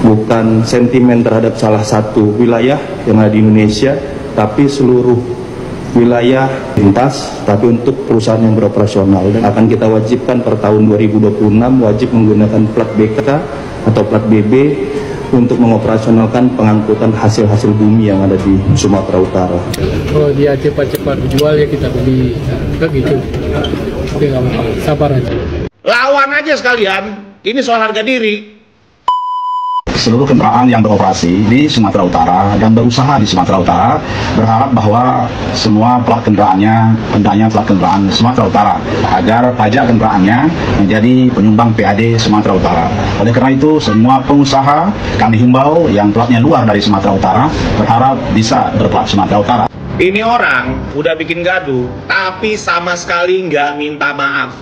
bukan sentimen terhadap salah satu wilayah yang ada di Indonesia, tapi seluruh wilayah lintas, tapi untuk perusahaan yang beroperasional. Dan akan kita wajibkan per tahun 2026 wajib menggunakan plat BK atau plat BB untuk mengoperasionalkan pengangkutan hasil-hasil bumi yang ada di Sumatera Utara. Kalau dia cepat-cepat dijual ya kita beli, kan gitu. Oke, nggak apa-apa, sabar aja. Lawan aja sekalian, ini soal harga diri. Seluruh kendaraan yang beroperasi di Sumatera Utara dan berusaha di Sumatera Utara berharap bahwa semua plat kendaraannya hendaknya plat kendaraan Sumatera Utara agar pajak kendaraannya menjadi penyumbang PAD Sumatera Utara. Oleh karena itu, semua pengusaha kami himbau yang platnya luar dari Sumatera Utara berharap bisa berplat Sumatera Utara. Ini orang udah bikin gaduh, tapi sama sekali nggak minta maaf.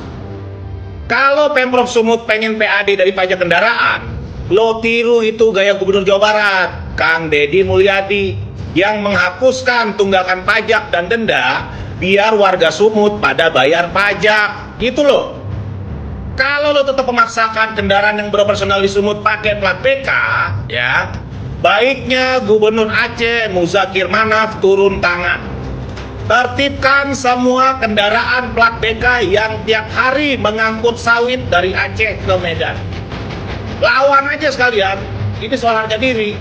Kalau Pemprov Sumut pengen PAD dari pajak kendaraan, lo tiru itu gaya Gubernur Jawa Barat, Kang Deddy Mulyadi, yang menghapuskan tunggakan pajak dan denda biar warga Sumut pada bayar pajak, gitu loh. Kalau lo tetap memaksakan kendaraan yang beroperasional di Sumut pakai plat BK, ya, baiknya Gubernur Aceh Muzakir Manaf turun tangan. Tertibkan semua kendaraan plat BK yang tiap hari mengangkut sawit dari Aceh ke Medan. Lawan aja sekalian, ini soal harga diri.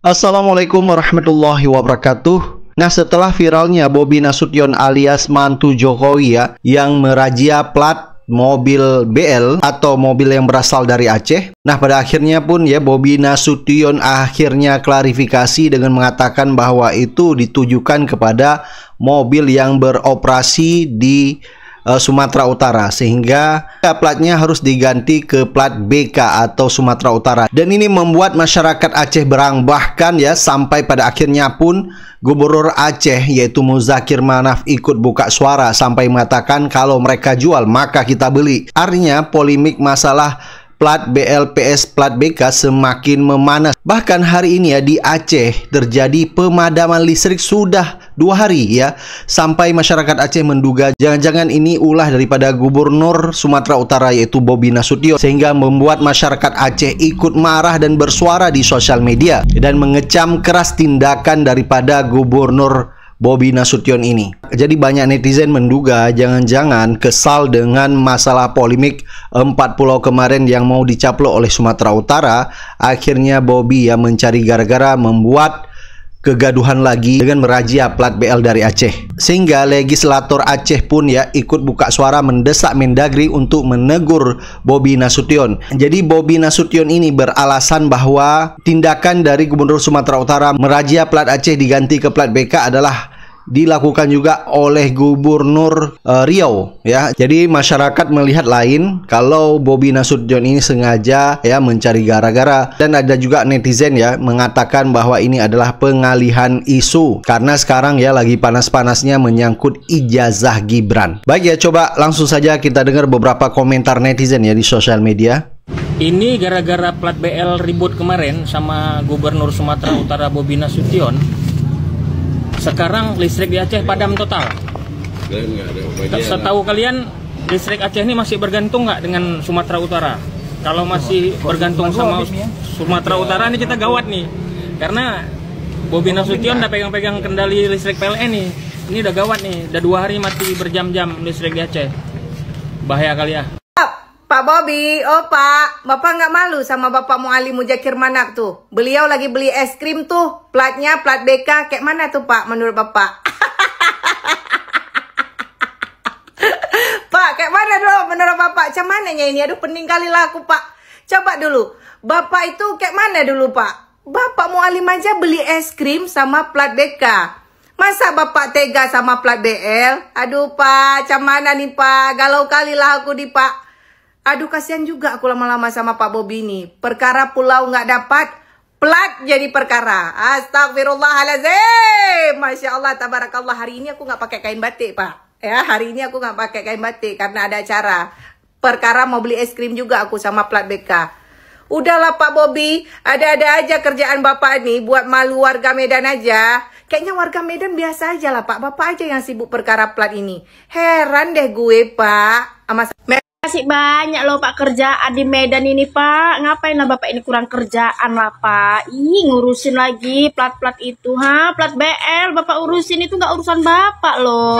Assalamualaikum warahmatullahi wabarakatuh. Nah, setelah viralnya Bobi Nasution alias mantu Jokowi ya, yang merazia plat mobil BL atau mobil yang berasal dari Aceh. Nah, pada akhirnya pun ya Bobi Nasution akhirnya klarifikasi dengan mengatakan bahwa itu ditujukan kepada mobil yang beroperasi di Sumatera Utara, sehingga platnya harus diganti ke plat BK atau Sumatera Utara. Dan ini membuat masyarakat Aceh berang, bahkan ya sampai pada akhirnya pun Gubernur Aceh yaitu Muzakir Manaf ikut buka suara sampai mengatakan kalau mereka jual maka kita beli. Artinya polemik masalah plat BLPS plat BK semakin memanas. Bahkan hari ini ya di Aceh terjadi pemadaman listrik sudah 2 hari ya, sampai masyarakat Aceh menduga jangan-jangan ini ulah daripada Gubernur Sumatera Utara yaitu Bobi Nasution, sehingga membuat masyarakat Aceh ikut marah dan bersuara di sosial media dan mengecam keras tindakan daripada Gubernur Bobi Nasution ini. Jadi banyak netizen menduga jangan-jangan kesal dengan masalah polemik 4 pulau kemarin yang mau dicaplok oleh Sumatera Utara. Akhirnya Bobi ya mencari gara-gara membuat kegaduhan lagi dengan merazia plat BL dari Aceh. Sehingga legislator Aceh pun ya ikut buka suara mendesak Mendagri untuk menegur Bobi Nasution. Jadi Bobi Nasution ini beralasan bahwa tindakan dari Gubernur Sumatera Utara merazia plat Aceh diganti ke plat BK adalah dilakukan juga oleh Gubernur Riau ya. Jadi masyarakat melihat lain kalau Bobi Nasution ini sengaja ya mencari gara-gara, dan ada juga netizen ya mengatakan bahwa ini adalah pengalihan isu karena sekarang ya lagi panas-panasnya menyangkut ijazah Gibran. Baik ya, coba langsung saja kita dengar beberapa komentar netizen ya di sosial media. Ini gara-gara plat BL ribut kemarin sama Gubernur Sumatera Utara Bobi Nasution. Sekarang listrik di Aceh padam total. Setahu kalian, listrik Aceh ini masih bergantung nggak dengan Sumatera Utara? Kalau masih bergantung sama Sumatera Utara ini kita gawat nih. Karena Bobi Nasution udah pegang-pegang kendali listrik PLN nih. Ini udah gawat nih, udah 2 hari mati berjam-jam listrik di Aceh. Bahaya kali ya. Pak Bobi, oh Pak, Bapak nggak malu sama Bapak Muali Muzakir Manaf tuh? Beliau lagi beli es krim tuh, platnya plat BK, kayak mana tuh Pak menurut Bapak? Pak, kayak mana dulu menurut Bapak? Macam mananya ini? Aduh, pening kali lah aku Pak. Coba dulu, Bapak itu kayak mana dulu Pak? Bapak Mualim aja beli es krim sama plat BK. Masa Bapak tega sama plat BL? Aduh Pak, macam mana nih Pak? Galau kali lah aku nih Pak. Aduh, kasihan juga aku lama-lama sama Pak Bobi ini. Perkara pulau nggak dapat, plat jadi perkara. Astagfirullahaladzim. Masya Allah, tabarakallah. Hari ini aku nggak pakai kain batik, Pak. Ya, hari ini aku nggak pakai kain batik karena ada acara. Perkara mau beli es krim juga aku sama plat BK. Udahlah Pak Bobi, ada-ada aja kerjaan Bapak nih buat malu warga Medan aja. Kayaknya warga Medan biasa aja lah Pak, Bapak aja yang sibuk perkara plat ini. Heran deh gue Pak. Masih banyak loh Pak kerjaan di Medan ini Pak. Ngapain lah Bapak ini kurang kerjaan lah Pak. Ngurusin lagi plat-plat itu. Plat BL Bapak urusin itu nggak urusan Bapak loh.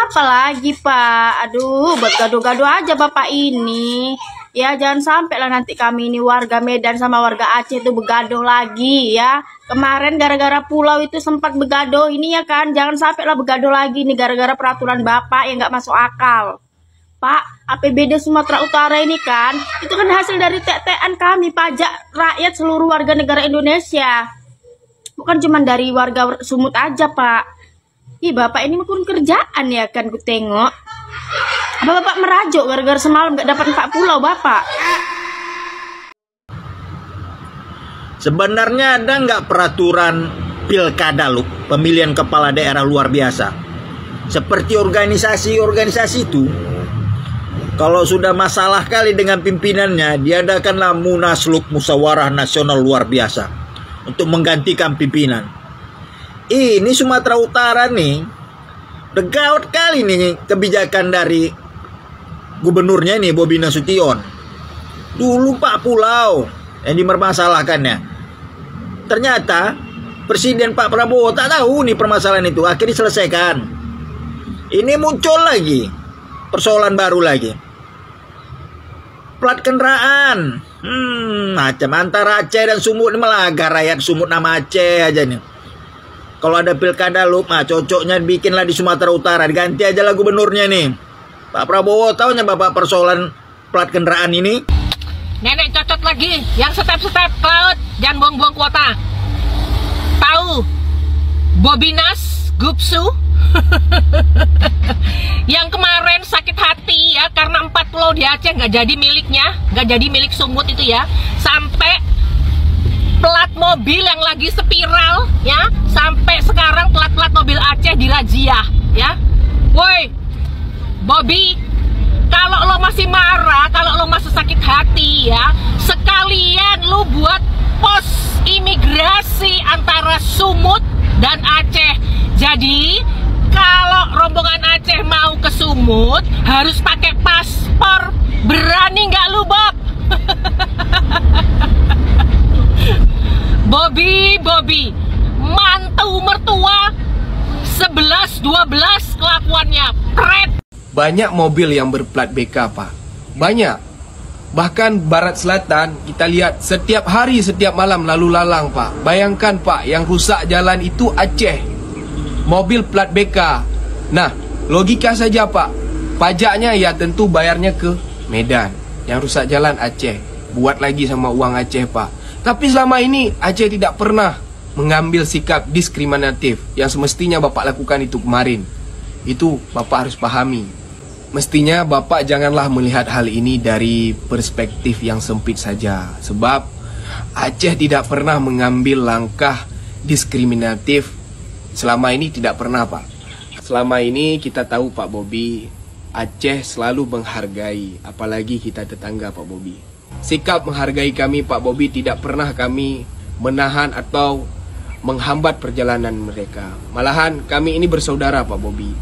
Apalagi Pak. Aduh, buat gaduh-gaduh aja Bapak ini. Ya jangan sampai lah nanti kami ini warga Medan sama warga Aceh itu begaduh lagi ya. Kemarin gara-gara pulau itu sempat begaduh ini ya kan. Jangan sampai lah begaduh lagi nih gara-gara peraturan Bapak yang nggak masuk akal. Pak, APBD Sumatera Utara ini kan, itu kan hasil dari TTN kami, pajak rakyat seluruh warga negara Indonesia. Bukan cuma dari warga Sumut aja Pak. Ih Bapak ini kurang kerjaan ya kan, ku tengok. Apa Bapak merajuk gara-gara semalam gak dapat 4 pulau Bapak? Sebenarnya ada nggak peraturan pilkada lu, pemilihan kepala daerah luar biasa? Seperti organisasi-organisasi itu, kalau sudah masalah kali dengan pimpinannya, diadakanlah Munaslup Musyawarah Nasional luar biasa untuk menggantikan pimpinan. Ini Sumatera Utara nih, gawat kali nih kebijakan dari gubernurnya ini Bobi Nasution. Dulu 4 pulau yang dipermasalahkannya. Ternyata Presiden Pak Prabowo tak tahu nih permasalahan itu, akhirnya diselesaikan. Ini muncul lagi persoalan baru lagi. Plat kendaraan. Macam antara Aceh dan Sumut ini melaga rakyat Sumut nama Aceh aja nih. Kalau ada pilkada lu, cocoknya bikinlah di Sumatera Utara, diganti aja lah gubernurnya nih. Pak Prabowo taunya Bapak persoalan plat kendaraan ini. Nenek cocok lagi, yang step-step ke laut, jangan buang-buang kuota. Tahu Bobinas Gupsu yang kemarin sakit hati ya karena 4 pulau di Aceh nggak jadi miliknya, nggak jadi milik Sumut itu ya, sampai plat mobil yang lagi spiral ya, sampai sekarang plat-plat mobil Aceh dirazia ya. Woi Bobi, kalau lo masih marah, kalau lo masih sakit hati ya, sekalian lo buat pos imigrasi antara Sumut dan Aceh. Jadi kalau rombongan Aceh mau ke Sumut harus pakai paspor. Berani nggak lu Bob? Bobi, mantu mertua 11-12 kelakuannya. Keren. Banyak mobil yang berplat BK Pak. Banyak. Bahkan Barat Selatan kita lihat setiap hari, setiap malam lalu lalang Pak. Bayangkan Pak, yang rusak jalan itu Aceh, mobil plat BK. Nah, logika saja Pak, pajaknya ya tentu bayarnya ke Medan. Yang rusak jalan Aceh, buat lagi sama uang Aceh Pak. Tapi selama ini Aceh tidak pernah mengambil sikap diskriminatif yang semestinya Bapak lakukan itu kemarin. Itu Bapak harus pahami. Mestinya Bapak janganlah melihat hal ini dari perspektif yang sempit saja. Sebab Aceh tidak pernah mengambil langkah diskriminatif. Selama ini tidak pernah Pak. Selama ini kita tahu Pak Bobi, Aceh selalu menghargai, apalagi kita tetangga Pak Bobi. Sikap menghargai kami Pak Bobi tidak pernah kami menahan atau menghambat perjalanan mereka. Malahan kami ini bersaudara Pak Bobi.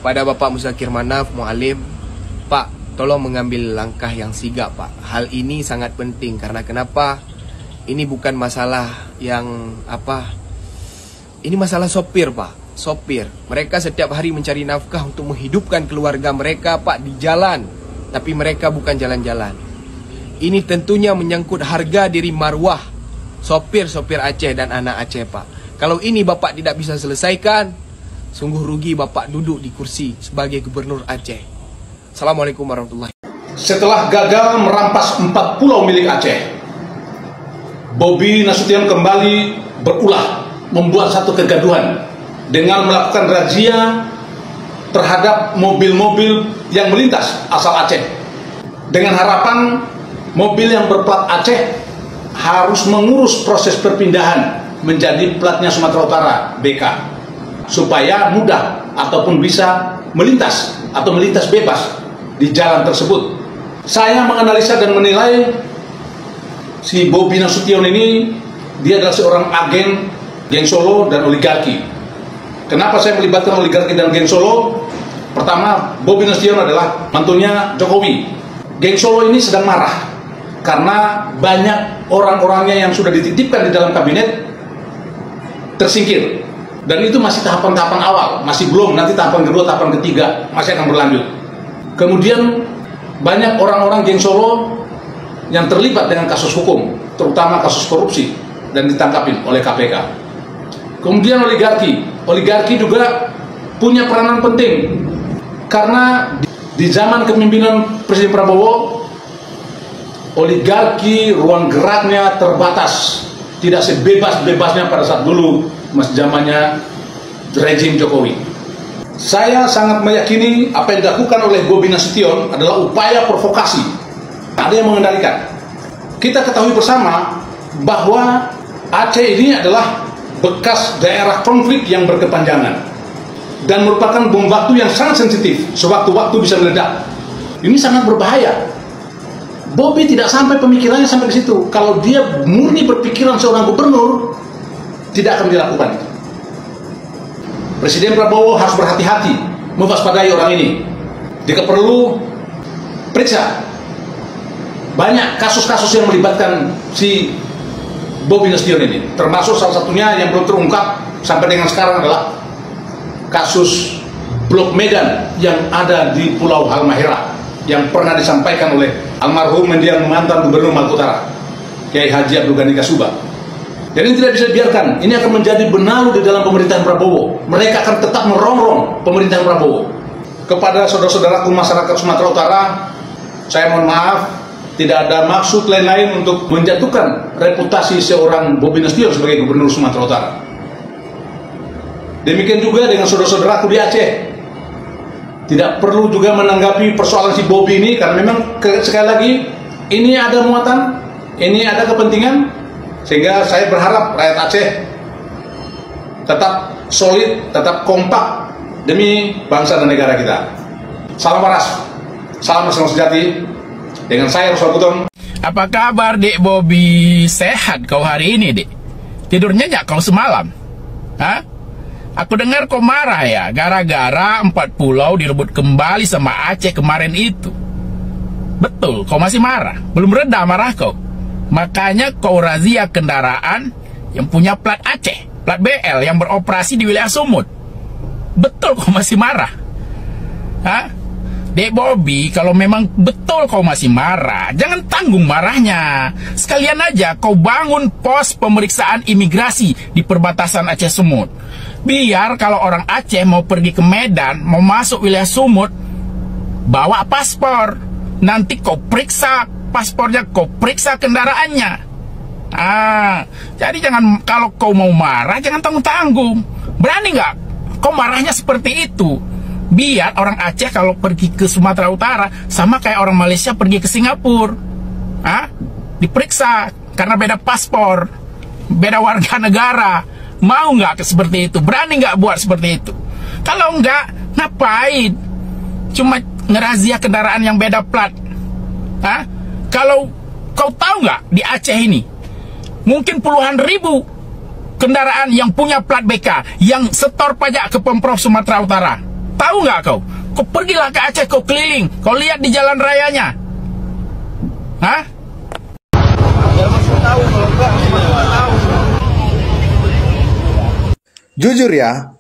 Pada Bapak Muzakir Manaf, Mu'alim, Pak, tolong mengambil langkah yang sigap Pak. Hal ini sangat penting karena kenapa? Ini bukan masalah yang ini masalah sopir Pak. Sopir, mereka setiap hari mencari nafkah untuk menghidupkan keluarga mereka Pak di jalan. Tapi mereka bukan jalan-jalan. Ini tentunya menyangkut harga diri marwah sopir-sopir Aceh dan anak Aceh Pak. Kalau ini Bapak tidak bisa selesaikan, sungguh rugi Bapak duduk di kursi sebagai gubernur Aceh. Assalamualaikum warahmatullahi wabarakatuh. Setelah gagal merampas 4 pulau milik Aceh, Bobi Nasution kembali berulah membuat satu kegaduhan dengan melakukan razia terhadap mobil-mobil yang melintas asal Aceh, dengan harapan mobil yang berplat Aceh harus mengurus proses perpindahan menjadi platnya Sumatera Utara BK, supaya mudah ataupun bisa melintas atau melintas bebas di jalan tersebut. Saya menganalisa dan menilai si Bobi Nasution ini dia adalah seorang agen geng Solo dan oligarki. Kenapa saya melibatkan oligarki dan geng Solo? Pertama, Bobi Nasution adalah mantunya Jokowi. Geng Solo ini sedang marah karena banyak orang-orangnya yang sudah dititipkan di dalam kabinet tersingkir. Dan itu masih tahapan-tahapan awal, masih belum, nanti tahapan kedua, tahapan ketiga masih akan berlanjut. Kemudian banyak orang-orang geng Solo yang terlibat dengan kasus hukum, terutama kasus korupsi, dan ditangkapin oleh KPK. Kemudian oligarki juga punya peranan penting, karena di zaman kepemimpinan Presiden Prabowo, oligarki ruang geraknya terbatas, tidak sebebas-bebasnya pada saat dulu masih zamannya rezim Jokowi. Saya sangat meyakini apa yang dilakukan oleh Bobi Nasution adalah upaya provokasi. Ada yang mengendalikan. Kita ketahui bersama bahwa Aceh ini adalah bekas daerah konflik yang berkepanjangan dan merupakan bom waktu yang sangat sensitif, sewaktu-waktu bisa meledak. Ini sangat berbahaya. Bobi tidak sampai pemikirannya sampai ke situ. Kalau dia murni berpikiran seorang gubernur, tidak akan dilakukan itu. Presiden Prabowo harus berhati-hati mewaspadai orang ini. Jika perlu, periksa. Banyak kasus-kasus yang melibatkan si Bobi Nasution ini, termasuk salah satunya yang belum terungkap sampai dengan sekarang adalah kasus Blok Medan yang ada di Pulau Halmahera yang pernah disampaikan oleh almarhum mendiang mantan Gubernur Maluku Utara, Kiai Haji Abdul Ghani Kasuba. Dan ini tidak bisa dibiarkan. Ini akan menjadi benalu di dalam pemerintahan Prabowo. Mereka akan tetap merongrong pemerintahan Prabowo. Kepada saudara-saudaraku masyarakat Sumatera Utara, saya mohon maaf, tidak ada maksud lain-lain untuk menjatuhkan reputasi seorang Bobi Nasution sebagai Gubernur Sumatera Utara. Demikian juga dengan saudara-saudaraku di Aceh. Tidak perlu juga menanggapi persoalan si Bobi ini, karena memang sekali lagi ini ada muatan, ini ada kepentingan. Sehingga saya berharap rakyat Aceh tetap solid, tetap kompak demi bangsa dan negara kita. Salam waras, salam nasional sejati. Dengan saya Ruslan Buton. Apa kabar Dek Bobi? Sehat kau hari ini, Dek? Tidur nyenyak kau semalam? Hah? Aku dengar kau marah ya, gara-gara 4 pulau direbut kembali sama Aceh kemarin itu. Betul, kau masih marah? Belum reda marah kau? Makanya kau razia kendaraan yang punya plat Aceh, plat BL yang beroperasi di wilayah Sumut. Betul kau masih marah? Hah? Dek Bobi, kalau memang betul kau masih marah, jangan tanggung marahnya. Sekalian aja kau bangun pos pemeriksaan imigrasi di perbatasan Aceh Sumut. Biar kalau orang Aceh mau pergi ke Medan, mau masuk wilayah Sumut, bawa paspor. Nanti kau periksa paspornya, kau periksa kendaraannya. Jadi jangan, kalau kau mau marah, jangan tanggung-tanggung. Berani nggak kau marahnya seperti itu? Biar orang Aceh kalau pergi ke Sumatera Utara sama kayak orang Malaysia pergi ke Singapura, diperiksa karena beda paspor, beda warga negara. Mau nggak seperti itu? Berani nggak buat seperti itu? Kalau nggak, ngapain? Cuma ngerazia kendaraan yang beda plat. Kalau kau tahu nggak, di Aceh ini mungkin puluhan ribu kendaraan yang punya plat BK yang setor pajak ke Pemprov Sumatera Utara. Tahu nggak kau? Kau pergilah ke Aceh, kau keliling, kau lihat di jalan rayanya. Jujur ya,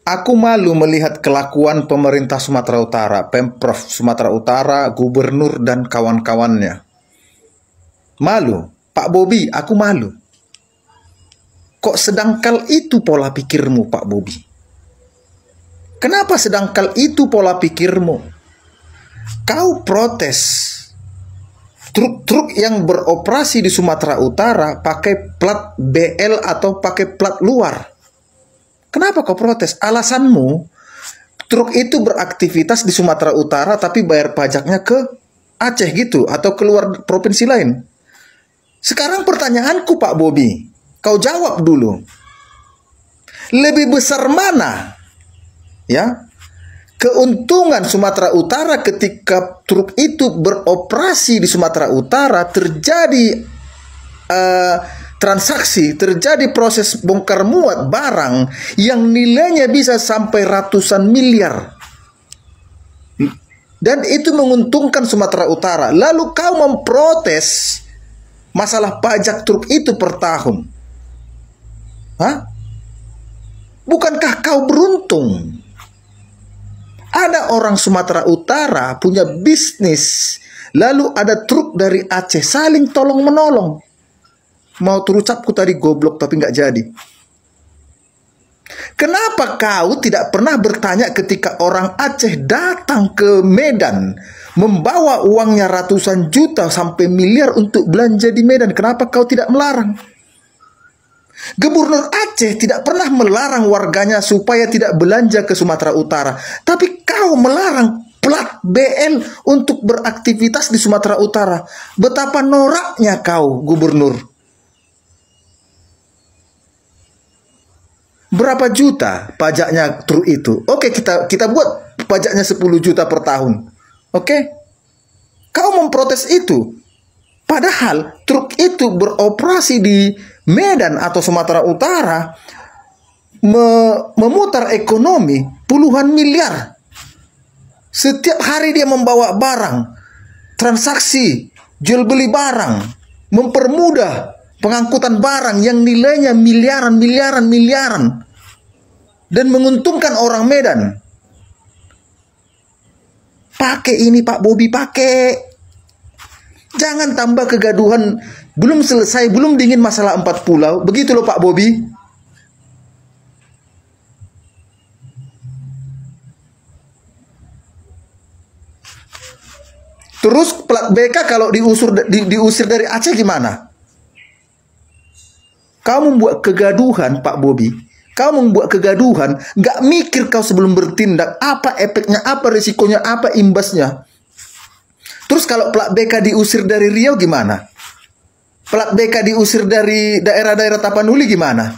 aku malu melihat kelakuan pemerintah Sumatera Utara, Pemprov Sumatera Utara, gubernur dan kawan-kawannya. Malu, Pak Bobi, aku malu. Kok sedangkal itu pola pikirmu, Pak Bobi? Kenapa sedangkal itu pola pikirmu? Kau protes truk-truk yang beroperasi di Sumatera Utara pakai plat BL atau pakai plat luar. Kenapa kau protes? Alasanmu, truk itu beraktivitas di Sumatera Utara tapi bayar pajaknya ke Aceh gitu, atau keluar provinsi lain. Sekarang pertanyaanku, Pak Bobi, kau jawab dulu. Lebih besar mana, ya, keuntungan Sumatera Utara ketika truk itu beroperasi di Sumatera Utara, terjadi transaksi, terjadi proses bongkar muat barang yang nilainya bisa sampai ratusan miliar. Dan itu menguntungkan Sumatera Utara. Lalu kau memprotes masalah pajak truk itu per tahun. Hah? Bukankah kau beruntung? Ada orang Sumatera Utara punya bisnis, lalu ada truk dari Aceh saling tolong menolong. Mau terucapku tadi goblok tapi nggak jadi. Kenapa kau tidak pernah bertanya ketika orang Aceh datang ke Medan membawa uangnya ratusan juta sampai miliar untuk belanja di Medan? Kenapa kau tidak melarang? Gubernur Aceh tidak pernah melarang warganya supaya tidak belanja ke Sumatera Utara. Tapi kau melarang plat BL untuk beraktivitas di Sumatera Utara. Betapa noraknya kau, gubernur. Berapa juta pajaknya truk itu? Oke, kita buat pajaknya 10 juta per tahun. Oke? Kau memprotes itu. Padahal truk itu beroperasi di Medan atau Sumatera Utara, memutar ekonomi puluhan miliar. Setiap hari dia membawa barang, transaksi, jual beli barang, mempermudah pengangkutan barang yang nilainya miliaran, dan menguntungkan orang Medan. Pakai ini Pak Bobi, pakai. Jangan tambah kegaduhan. Belum selesai, belum dingin masalah 4 pulau. Begitu loh Pak Bobi. Terus plat BK kalau diusir dari Aceh gimana? Kau membuat kegaduhan Pak Bobi. Kau membuat kegaduhan, nggak mikir kau sebelum bertindak, apa efeknya, apa risikonya, apa imbasnya. Terus kalau plat BK diusir dari Riau gimana? Plat BK diusir dari daerah-daerah Tapanuli gimana?